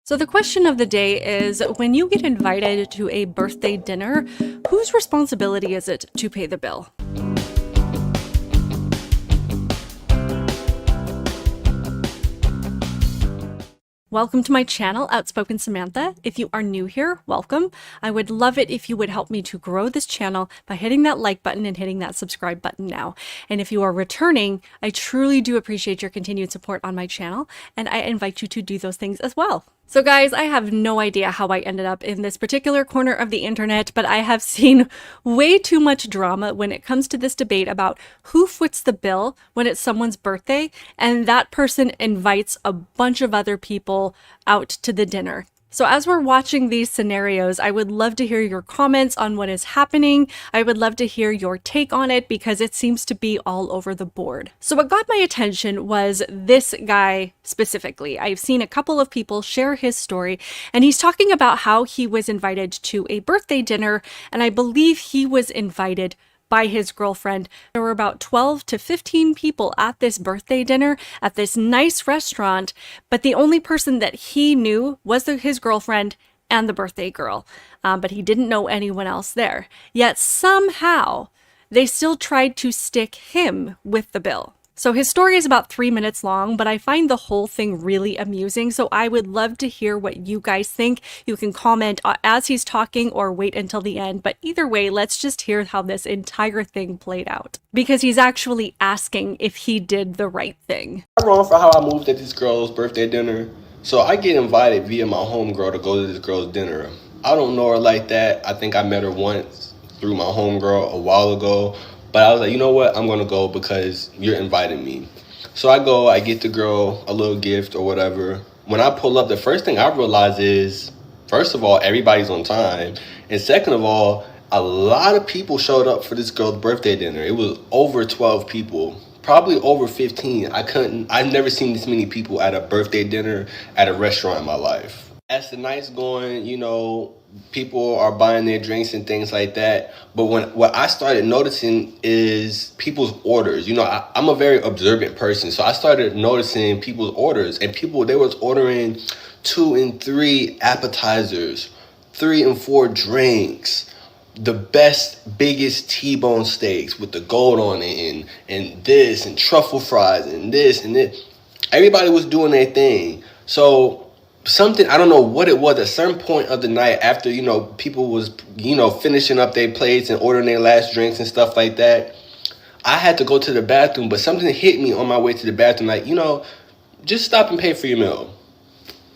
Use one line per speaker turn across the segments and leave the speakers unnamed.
So the question of the day is, when you get invited to a birthday dinner, whose responsibility is it to pay the bill? Welcome to my channel, Outspoken Samantha. If you are new here, welcome. I would love it if you would help me to grow this channel by hitting that like button and hitting that subscribe button now. And if you are returning, I truly do appreciate your continued support on my channel, and I invite you to do those things as well. So guys, I have no idea how I ended up in this particular corner of the internet, but I have seen way too much drama when it comes to this debate about who foots the bill when it's someone's birthday and that person invites a bunch of other people out to the dinner. So as we're watching these scenarios, I would love to hear your comments on what is happening. I would love to hear your take on it because it seems to be all over the board. So what got my attention was this guy specifically. I've seen a couple of people share his story, and he's talking about how he was invited to a birthday dinner, and I believe he was invited by his girlfriend. There were about 12 to 15 people at this birthday dinner at this nice restaurant, but the only person that he knew was his girlfriend and the birthday girl, but he didn't know anyone else there. Yet somehow they still tried to stick him with the bill. So his story is about 3 minutes long, but I find the whole thing really amusing. So I would love to hear what you guys think. You can comment as he's talking or wait until the end. But either way, let's just hear how this entire thing played out. Because he's actually asking if he did the right thing.
I'm wrong for how I moved at this girl's birthday dinner. So I get invited via my homegirl to go to this girl's dinner. I don't know her like that. I think I met her once through my homegirl a while ago. But I was like, you know what? I'm going to go because you're inviting me. So I go, I get the girl a little gift or whatever. When I pull up, the first thing I realize is, first of all, everybody's on time. And second of all, a lot of people showed up for this girl's birthday dinner. It was over 12 people, probably over 15. I've never seen this many people at a birthday dinner at a restaurant in my life. As the night's going, people are buying their drinks and things like that. But what I started noticing is people's orders. I'm a very observant person, so I started noticing people's orders. And they was ordering 2 and 3 appetizers, 3 and 4 drinks, the best, biggest T-bone steaks with the gold on it, and this, and truffle fries, and this, and this. Everybody was doing their thing. So something, I don't know what it was, at a certain point of the night after, people was, finishing up their plates and ordering their last drinks and stuff like that, I had to go to the bathroom, but something hit me on my way to the bathroom, like, just stop and pay for your meal.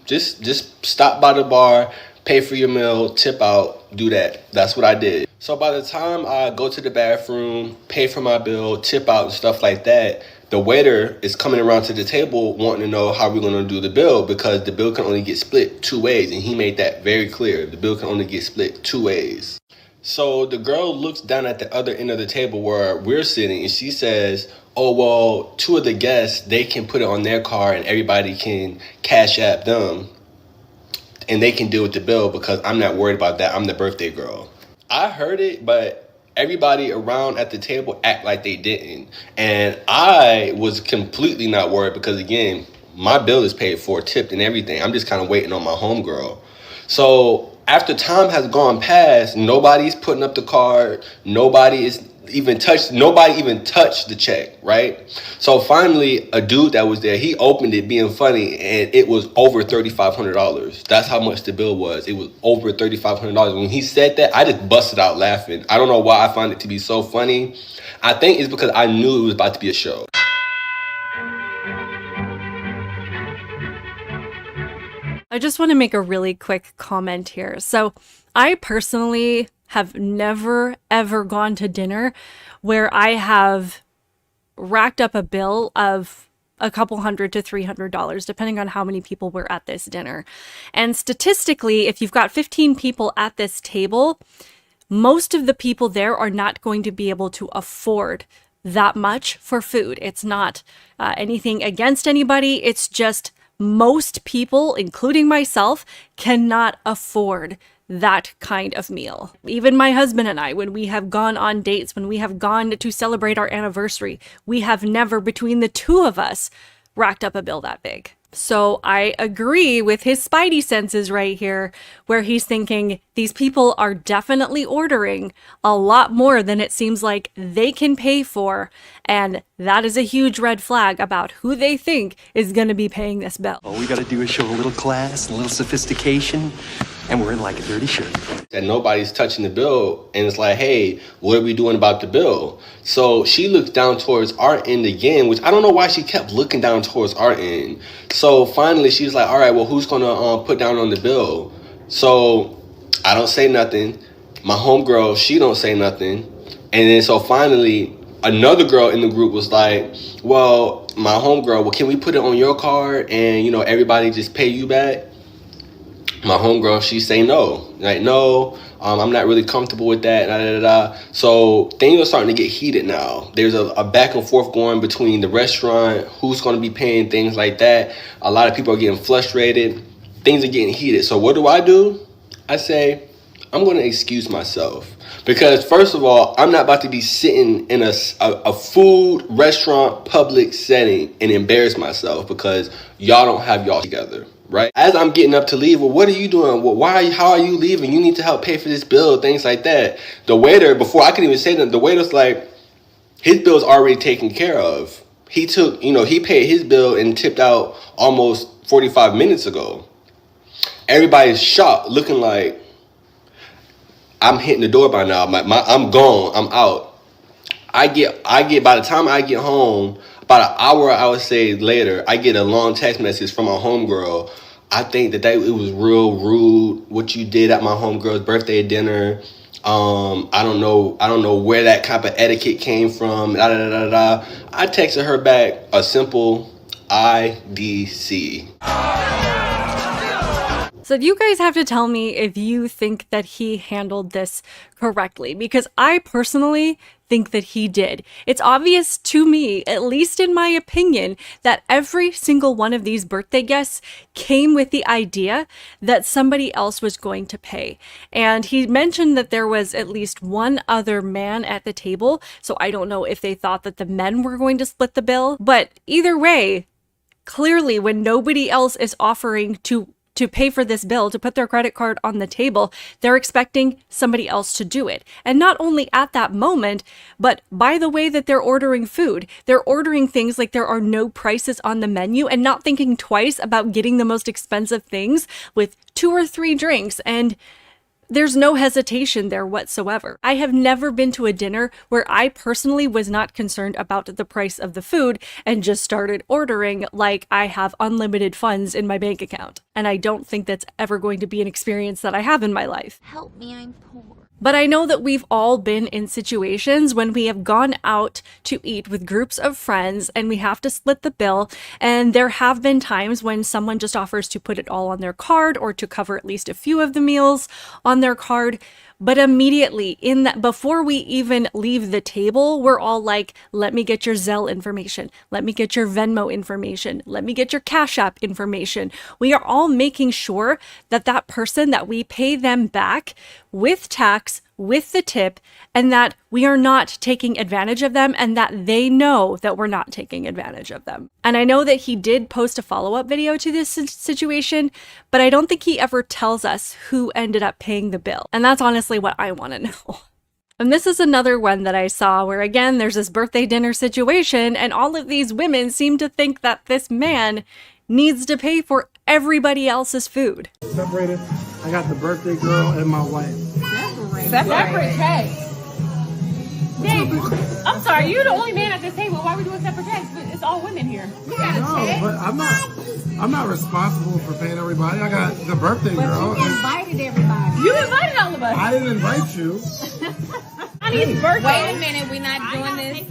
Just stop by the bar, pay for your meal, tip out, do that. That's what I did. So by the time I go to the bathroom, pay for my bill, tip out and stuff like that, the waiter is coming around to the table wanting to know how we're going to do the bill, because the bill can only get split 2 ways. And he made that very clear. The bill can only get split 2 ways. So the girl looks down at the other end of the table where we're sitting, and she says, oh, well, 2 of the guests, they can put it on their card and everybody can cash app them and they can deal with the bill because I'm not worried about that. I'm the birthday girl. I heard it, but everybody around at the table act like they didn't. And I was completely not worried because, again, my bill is paid for, tipped and everything. I'm just kind of waiting on my homegirl. So after time has gone past, nobody's putting up the card. Nobody even touched the check, right? So finally, a dude that was there, he opened it being funny, and it was over $3,500. That's how much the bill was. It was over $3,500. When he said that, I just busted out laughing. I don't know why I find it to be so funny. I think it's because I knew it was about to be a show.
I just want to make a really quick comment here. So I personally have never, ever gone to dinner where I have racked up a bill of a couple $100 to $300, depending on how many people were at this dinner. And statistically, if you've got 15 people at this table, most of the people there are not going to be able to afford that much for food. It's not anything against anybody. It's just most people, including myself, cannot afford that kind of meal. Even my husband and I, when we have gone on dates, when we have gone to celebrate our anniversary, we have never, between the two of us, racked up a bill that big. So I agree with his spidey senses right here, where he's thinking these people are definitely ordering a lot more than it seems like they can pay for. And that is a huge red flag about who they think is going to be paying this bill.
All we gotta do is show a little class, a little sophistication, and we're in like a dirty shirt.
That nobody's touching the bill, and it's like, hey, what are we doing about the bill? So she looks down towards our end again, which I don't know why she kept looking down towards our end. So finally she's like, all right, well, who's gonna put down on the bill? So I don't say nothing. My homegirl, she don't say nothing. And then so finally another girl in the group was like, well, my homegirl, well, can we put it on your card and, you know, everybody just pay you back? My homegirl, she say no. Like, no, I'm not really comfortable with that. Da, da, da, da. So things are starting to get heated now. There's a back and forth going between the restaurant, who's going to be paying, things like that. A lot of people are getting frustrated. Things are getting heated. So what do? I say, I'm going to excuse myself. Because first of all, I'm not about to be sitting in a food restaurant public setting and embarrass myself because y'all don't have y'all together. Right? As I'm getting up to leave, well, what are you doing? Well, how are you leaving? You need to help pay for this bill, things like that. The waiter, before I could even say that, the waiter's like, his bill's already taken care of. He took, he paid his bill and tipped out almost 45 minutes ago. Everybody's shocked, looking like, I'm hitting the door by now. I'm gone. I'm out. I get by the time I get home, about an hour, I would say later, I get a long text message from my homegirl. I think that it was real rude what you did at my homegirl's birthday dinner. I don't know where that type of etiquette came from. Da, da, da, da. I texted her back a simple IDC.
So you guys have to tell me if you think that he handled this correctly, because I personally think that he did. It's obvious to me, at least in my opinion, that every single one of these birthday guests came with the idea that somebody else was going to pay. And he mentioned that there was at least one other man at the table, so I don't know if they thought that the men were going to split the bill. But either way, clearly when nobody else is offering to pay for this bill, to put their credit card on the table, they're expecting somebody else to do it. And not only at that moment, but by the way that they're ordering food, they're ordering things like there are no prices on the menu and not thinking twice about getting the most expensive things with 2 or 3 drinks, and there's no hesitation there whatsoever. I have never been to a dinner where I personally was not concerned about the price of the food and just started ordering like I have unlimited funds in my bank account. And I don't think that's ever going to be an experience that I have in my life.
Help me, I'm poor.
But I know that we've all been in situations when we have gone out to eat with groups of friends and we have to split the bill. And there have been times when someone just offers to put it all on their card or to cover at least a few of the meals on their card. But immediately before we even leave the table, we're all like, let me get your Zelle information. Let me get your Venmo information. Let me get your Cash App information. We are all making sure that that person, that we pay them back with tax, with the tip, and that we are not taking advantage of them and that they know that we're not taking advantage of them. And I know that he did post a follow-up video to this situation, but I don't think he ever tells us who ended up paying the bill. And that's honestly what I want to know. And this is another one that I saw where, again, there's this birthday dinner situation and all of these women seem to think that this man needs to pay for everybody else's food.
Separated. I got the birthday girl and my wife.
Separate checks. Dang, I'm sorry, you're the only man at this table. Why are we doing separate checks? It's all women here.
No, but I'm not responsible for paying everybody. I got the birthday girl.
You invited everybody.
You invited all of us.
I didn't invite you.
Honey's birthday.
Wait a minute, we're not doing this.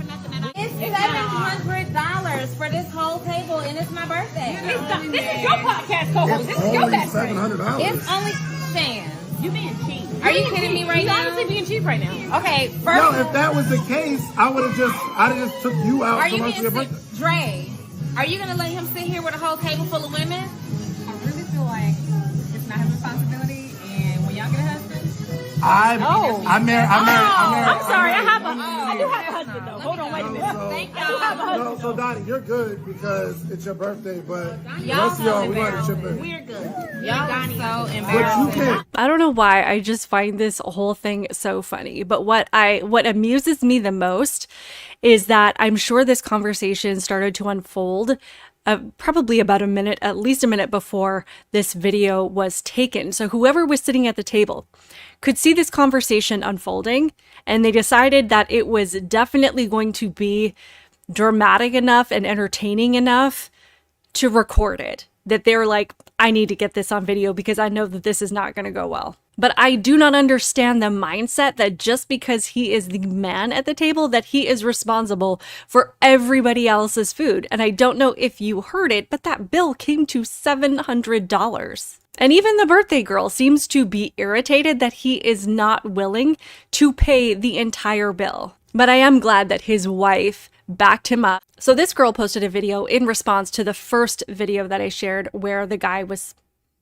It's $700 for this whole table, and it's my birthday.
This is your podcast co-host. This is your
Only
best friend.
$700.
It's only Stan.
You being cheap.
Are you kidding me right
You're
now?
honestly being cheap right now.
Okay, first.
No, if that was the case, I'd have just took you out
Are
so
you
much of your
being
birthday.
Dre? Are you gonna let him sit here with a whole table full of women?
I really feel like it's not his responsibility, and when y'all get a husband,
I'm married.
I'm sorry, I do have a husband though. Hold on, wait a minute.
Thank y'all.
No, so Donnie, you're good because it's your birthday, but the
Y'all
rest of
so
y'all, we want to chip in.
We're good. Y'all are so
But you
embarrassing.
can't.
I don't know why, I just find this whole thing so funny. But what amuses me the most is that I'm sure this conversation started to unfold probably about a minute, at least a minute before this video was taken. So whoever was sitting at the table could see this conversation unfolding, and they decided that it was definitely going to be dramatic enough and entertaining enough to record it. That they're like, I need to get this on video because I know that this is not going to go well. But I do not understand the mindset that just because he is the man at the table, that he is responsible for everybody else's food. And I don't know if you heard it, but that bill came to $700. And even the birthday girl seems to be irritated that he is not willing to pay the entire bill. But I am glad that his wife backed him up. So this girl posted a video in response to the first video that I shared where the guy was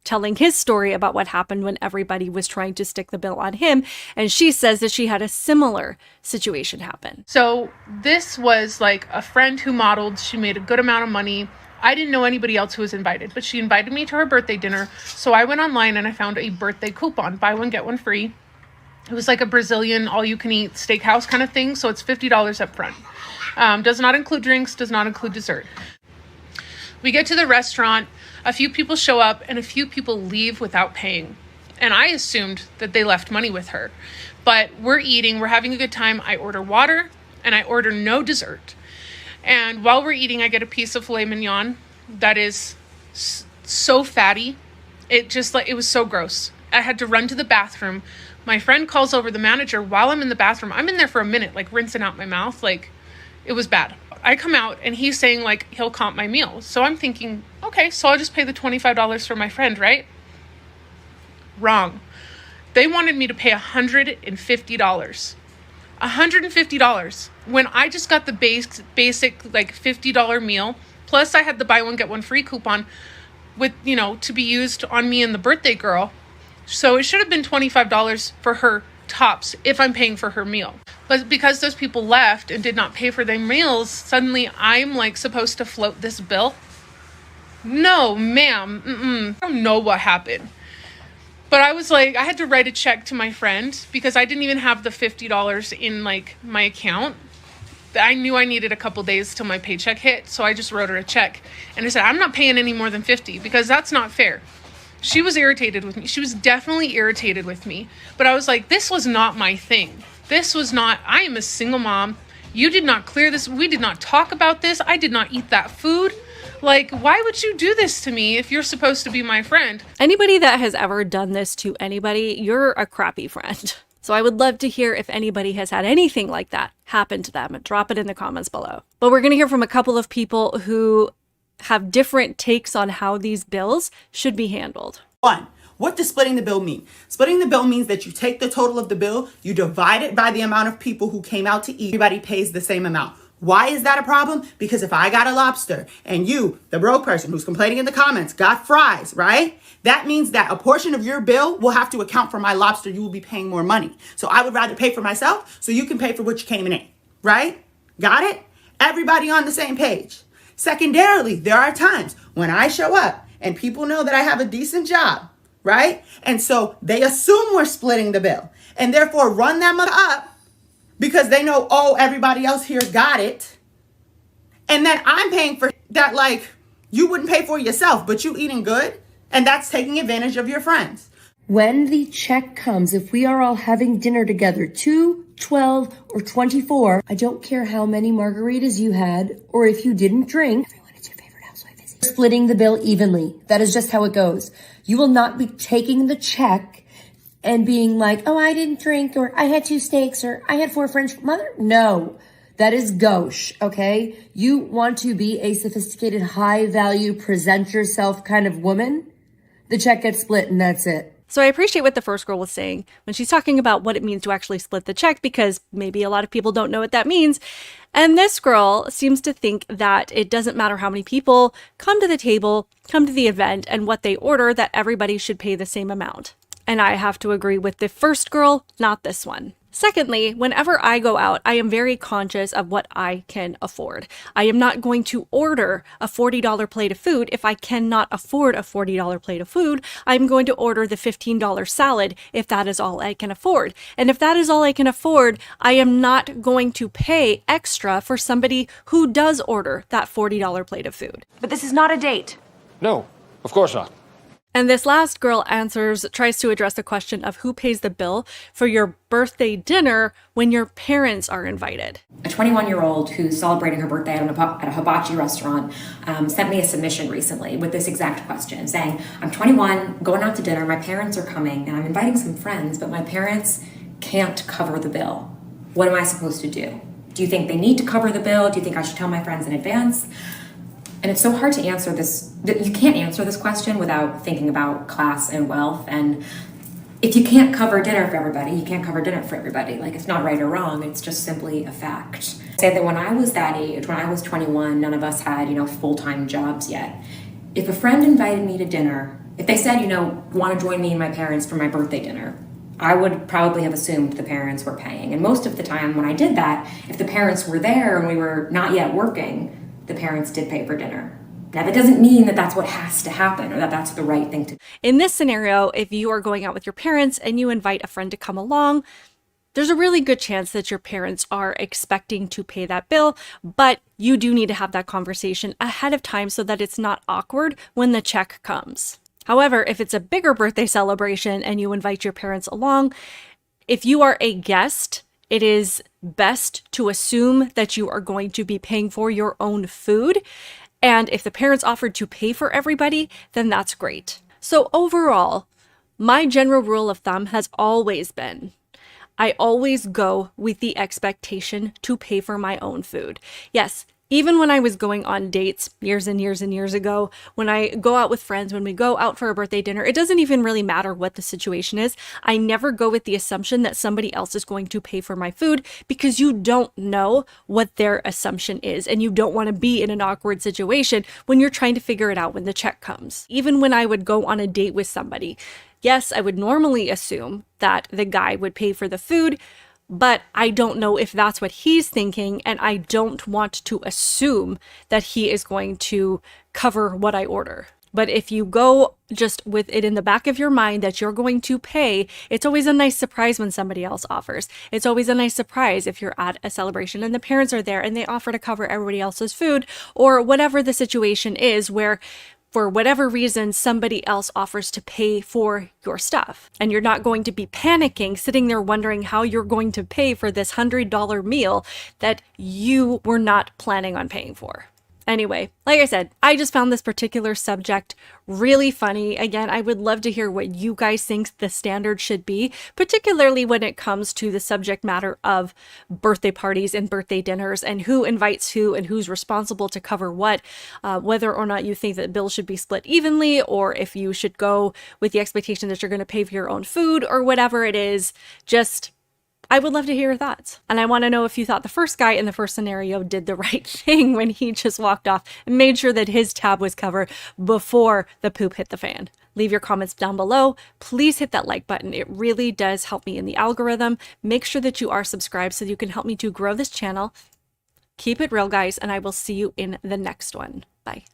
telling his story about what happened when everybody was trying to stick the bill on him. And she says that she had a similar situation happen.
So this was like a friend who modeled. She made a good amount of money. I didn't know anybody else who was invited, but she invited me to her birthday dinner. So I went online and I found a birthday coupon, buy one, get one free. It was like a Brazilian all-you-can-eat steakhouse kind of thing. So it's $50 up front. Does not include drinks, does not include dessert. We get to the restaurant, a few people show up, and a few people leave without paying. And I assumed that they left money with her. But we're eating, we're having a good time. I order water, and I order no dessert. And while we're eating, I get a piece of filet mignon that is so fatty. It was so gross. I had to run to the bathroom. My friend calls over the manager while I'm in the bathroom. I'm in there for a minute, like rinsing out my mouth. Like, it was bad. I come out and he's saying like he'll comp my meal. So I'm thinking, okay, so I'll just pay the $25 for my friend, right? Wrong. They wanted me to pay $150. $150 when I just got the basic like $50 meal. Plus I had the buy one, get one free coupon with, to be used on me and the birthday girl. So it should have been $25 for her tops if I'm paying for her meal. But because those people left and did not pay for their meals, suddenly I'm like supposed to float this bill? No, ma'am. I don't know what happened. But I was like, I had to write a check to my friend because I didn't even have the $50 in like my account. I knew I needed a couple days till my paycheck hit. So I just wrote her a check and I said, I'm not paying any more than $50 because that's not fair. She was irritated with me. She was definitely irritated with me. But I was like, this was not my thing. I am a single mom. You did not clear this. We did not talk about this. I did not eat that food. Like, why would you do this to me if you're supposed to be my friend?
Anybody that has ever done this to anybody, you're a crappy friend. So I would love to hear if anybody has had anything like that happen to them. Drop it in the comments below. But we're going to hear from a couple of people who have different takes on how these bills should be handled.
1. What does splitting the bill mean? Splitting the bill means that you take the total of the bill, you divide it by the amount of people who came out to eat. Everybody pays the same amount. Why is that a problem? Because if I got a lobster and you, the broke person who's complaining in the comments, got fries, right? That means that a portion of your bill will have to account for my lobster. You will be paying more money. So I would rather pay for myself so you can pay for what you came in, right? Got it? Everybody on the same page. Secondarily, there are times when I show up and people know that I have a decent job, right? And so they assume we're splitting the bill and therefore run that much up because they know, oh, everybody else here got it. And then I'm paying for that like you wouldn't pay for yourself, but you eating good. And that's taking advantage of your friends.
When the check comes, if we are all having dinner together, 2, 12, or 24, I don't care how many margaritas you had or if you didn't drink. Everyone, it's your favorite housewife, is it? Splitting the bill evenly. That is just how it goes. You will not be taking the check and being like, oh, I didn't drink, or I had 2 steaks, or I had 4 French. Mother, no. That is gauche, okay? You want to be a sophisticated, high-value, present yourself kind of woman? The check gets split and that's it.
So I appreciate what the first girl was saying when she's talking about what it means to actually split the check, because maybe a lot of people don't know what that means. And this girl seems to think that it doesn't matter how many people come to the table, come to the event, and what they order, that everybody should pay the same amount. And I have to agree with the first girl, not this one. Secondly, whenever I go out, I am very conscious of what I can afford. I am not going to order a $40 plate of food if I cannot afford a $40 plate of food. I'm going to order the $15 salad if that is all I can afford. And if that is all I can afford, I am not going to pay extra for somebody who does order that $40 plate of food.
But this is not a date.
No, of course not.
And this last girl tries to address the question of who pays the bill for your birthday dinner when your parents are invited.
A 21-year-old who's celebrating her birthday at a hibachi restaurant sent me a submission recently with this exact question, saying, I'm 21, going out to dinner, my parents are coming, and I'm inviting some friends, but my parents can't cover the bill. What am I supposed to do? Do you think they need to cover the bill? Do you think I should tell my friends in advance? And it's so hard to answer this. You can't answer this question without thinking about class and wealth. And if you can't cover dinner for everybody, you can't cover dinner for everybody. Like, it's not right or wrong. It's just simply a fact. I say that when I was that age, when I was 21, none of us had, full-time jobs yet. If a friend invited me to dinner, if they said, want to join me and my parents for my birthday dinner, I would probably have assumed the parents were paying. And most of the time when I did that, if the parents were there and we were not yet working, the parents did pay for dinner. Now, that doesn't mean that that's what has to happen or that that's the right thing to do.
In this scenario, if you are going out with your parents and you invite a friend to come along, there's a really good chance that your parents are expecting to pay that bill, but you do need to have that conversation ahead of time so that it's not awkward when the check comes. However, if it's a bigger birthday celebration and you invite your parents along, if you are a guest, it is best to assume that you are going to be paying for your own food. And if the parents offered to pay for everybody, then that's great. So overall, my general rule of thumb has always been, I always go with the expectation to pay for my own food. Yes, even when I was going on dates years and years and years ago, when I go out with friends, when we go out for a birthday dinner, it doesn't even really matter what the situation is. I never go with the assumption that somebody else is going to pay for my food because you don't know what their assumption is and you don't want to be in an awkward situation when you're trying to figure it out when the check comes. Even when I would go on a date with somebody, yes, I would normally assume that the guy would pay for the food, but I don't know if that's what he's thinking, and I don't want to assume that he is going to cover what I order. But if you go just with it in the back of your mind that you're going to pay, it's always a nice surprise when somebody else offers. It's always a nice surprise if you're at a celebration and the parents are there and they offer to cover everybody else's food, or whatever the situation is where for whatever reason, somebody else offers to pay for your stuff. And you're not going to be panicking, sitting there wondering how you're going to pay for this $100 meal that you were not planning on paying for. Anyway, like I said, I just found this particular subject really funny. Again, I would love to hear what you guys think the standard should be, particularly when it comes to the subject matter of birthday parties and birthday dinners and who invites who and who's responsible to cover what, whether or not you think that bills should be split evenly or if you should go with the expectation that you're going to pay for your own food or whatever it is. I would love to hear your thoughts. And I want to know if you thought the first guy in the first scenario did the right thing when he just walked off and made sure that his tab was covered before the poop hit the fan. Leave your comments down below. Please hit that like button. It really does help me in the algorithm. Make sure that you are subscribed so you can help me to grow this channel. Keep it real, guys, and I will see you in the next one. Bye.